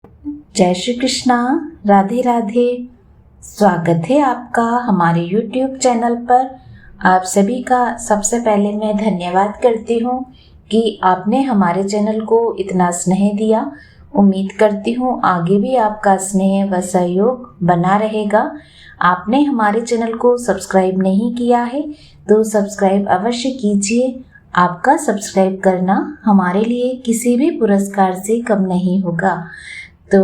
जय श्री कृष्णा। राधे राधे। स्वागत है आपका हमारे YouTube चैनल पर। आप सभी का सबसे पहले मैं धन्यवाद करती हूँ कि आपने हमारे चैनल को इतना स्नेह दिया। उम्मीद करती हूँ आगे भी आपका स्नेह व सहयोग बना रहेगा। आपने हमारे चैनल को सब्सक्राइब नहीं किया है तो सब्सक्राइब अवश्य कीजिए। आपका सब्सक्राइब करना हमारे लिए किसी भी पुरस्कार से कम नहीं होगा। तो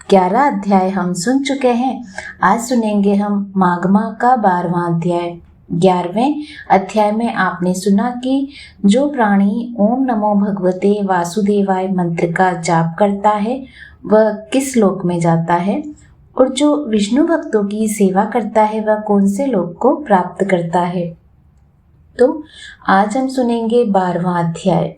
11 अध्याय हम सुन चुके हैं। आज सुनेंगे हम माघ माह का 12वां अध्याय। 11वें अध्याय में आपने सुना कि जो प्राणी ओम नमो भगवते वासुदेवाय मंत्र का जाप करता है वह किस लोक में जाता है, और जो विष्णु भक्तों की सेवा करता है वह कौन से लोक को प्राप्त करता है। तो आज हम सुनेंगे 12वां अध्याय।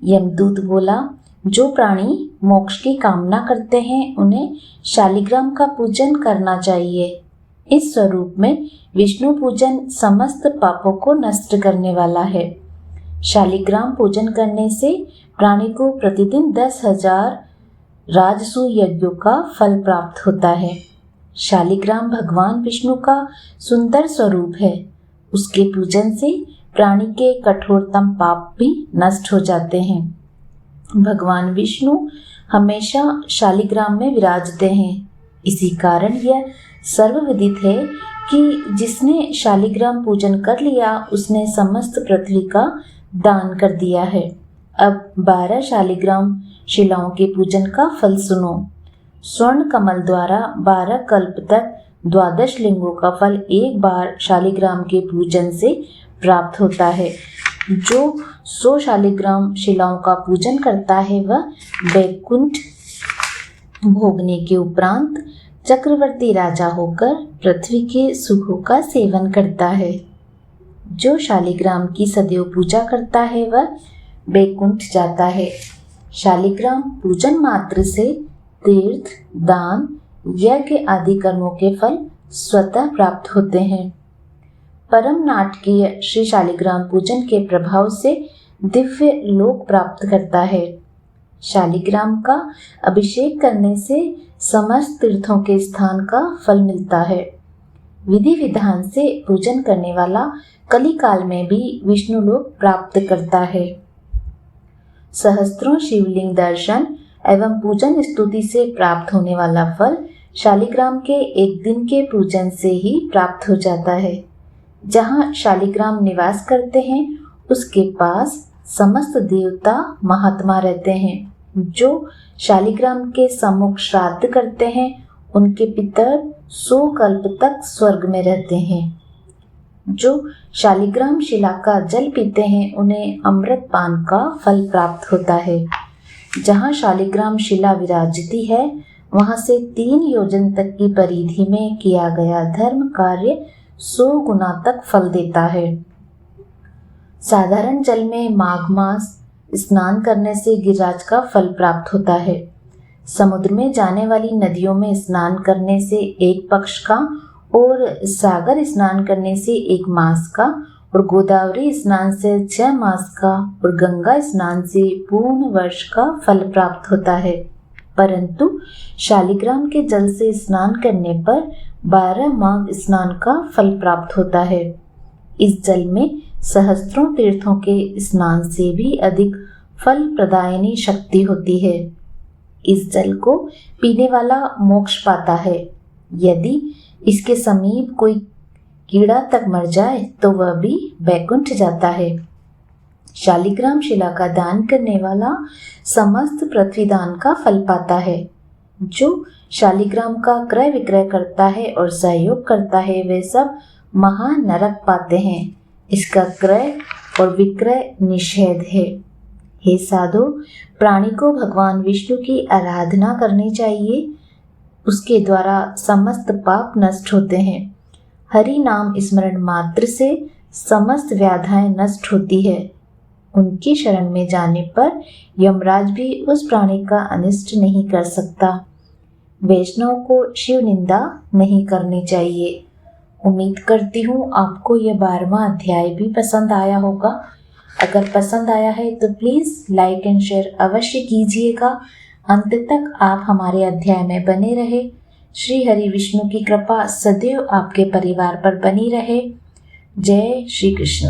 यमदूत बोला, जो प्राणी मोक्ष की कामना करते हैं उन्हें शालिग्राम का पूजन करना चाहिए। इस स्वरूप में विष्णु पूजन समस्त पापों को नष्ट करने वाला है। शालिग्राम पूजन करने से प्राणी को प्रतिदिन 10,000 राजसू यज्ञों का फल प्राप्त होता है। शालिग्राम भगवान विष्णु का सुंदर स्वरूप है। उसके पूजन से प्राणी के कठोरतम पाप भी नष्ट हो जाते हैं। भगवान विष्णु हमेशा शालिग्राम में विराजते हैं। इसी कारण यह सर्वविदित है कि जिसने शालिग्राम पूजन कर लिया उसने समस्त पृथ्वी का दान कर दिया है। अब 12 शालिग्राम शिलाओं के पूजन का फल सुनो। स्वर्ण कमल द्वारा 12 कल्प तक 12 लिंगों का फल एक बार शालिग्राम के पूजन से प्राप्त होता है। जो 100 शालिग्राम शिलाओं का पूजन करता है वह वैकुंठ भोगने के उपरांत चक्रवर्ती राजा होकर पृथ्वी के सुखों का सेवन करता है। जो शालिग्राम की सदैव पूजा करता है वह वैकुंठ जाता है। शालिग्राम पूजन मात्र से तीर्थ, दान, यज्ञ आदि कर्मों के फल स्वतः प्राप्त होते हैं। परम नाटकीय श्री शालिग्राम पूजन के प्रभाव से दिव्य लोक प्राप्त करता है। शालिग्राम का अभिषेक करने से समस्त तीर्थों के स्थान का फल मिलता है। विधि विधान से पूजन करने वाला कली काल में भी विष्णु लोक प्राप्त करता है। सहस्त्रों शिवलिंग दर्शन एवं पूजन स्तुति से प्राप्त होने वाला फल शालिग्राम के एक दिन के पूजन से ही प्राप्त हो जाता है। जहाँ शालिग्राम निवास करते हैं उसके पास समस्त देवता महात्मा रहते हैं। जो शालिग्राम के सम्मुख श्राद्ध करते हैं उनके पितर 100 कल्प तक स्वर्ग में रहते हैं। जो शालिग्राम शिला का जल पीते हैं उन्हें अमृत पान का फल प्राप्त होता है। जहाँ शालिग्राम शिला विराजती है वहाँ से 3 योजन तक की परिधि में किया गया धर्म कार्य 100 गुना तक फल देता है। साधारण जल में माघ मास स्नान करने से गिरिराज का फल प्राप्त होता है। समुद्र में जाने वाली नदियों में स्नान करने से 1 पक्ष का, और सागर स्नान करने से 1 मास का, और गोदावरी स्नान से 6 मास का, और गंगा स्नान से पूर्ण वर्ष का फल प्राप्त होता है। परंतु शालिग्राम के जल से स्नान करने पर 12 माघ स्नान का फल प्राप्त होता है। इस जल में सहस्त्रों तीर्थों के स्नान से भी अधिक फल प्रदायनी शक्ति होती है। इस जल को पीने वाला मोक्ष पाता है। यदि इसके समीप कोई कीड़ा तक मर जाए तो वह भी वैकुंठ जाता है। शालिग्राम शिला का दान करने वाला समस्त पृथ्वी दान का फल पाता है। जो शालिग्राम का क्रय विक्रय करता है और सहयोग करता है वे सब महान नरक पाते हैं। इसका क्रय और विक्रय निषेध है। हे साधु, प्राणी को भगवान विष्णु की आराधना करनी चाहिए। उसके द्वारा समस्त पाप नष्ट होते हैं। हरि नाम स्मरण मात्र से समस्त व्याधाएं नष्ट होती है। उनकी शरण में जाने पर यमराज भी उस प्राणी का अनिष्ट नहीं कर सकता। वैष्णव को शिव निंदा नहीं करनी चाहिए। उम्मीद करती हूँ आपको यह 12वां अध्याय भी पसंद आया होगा। अगर पसंद आया है तो प्लीज़ लाइक एंड शेयर अवश्य कीजिएगा। अंत तक आप हमारे अध्याय में बने रहे। श्री हरि विष्णु की कृपा सदैव आपके परिवार पर बनी रहे। जय श्री कृष्ण।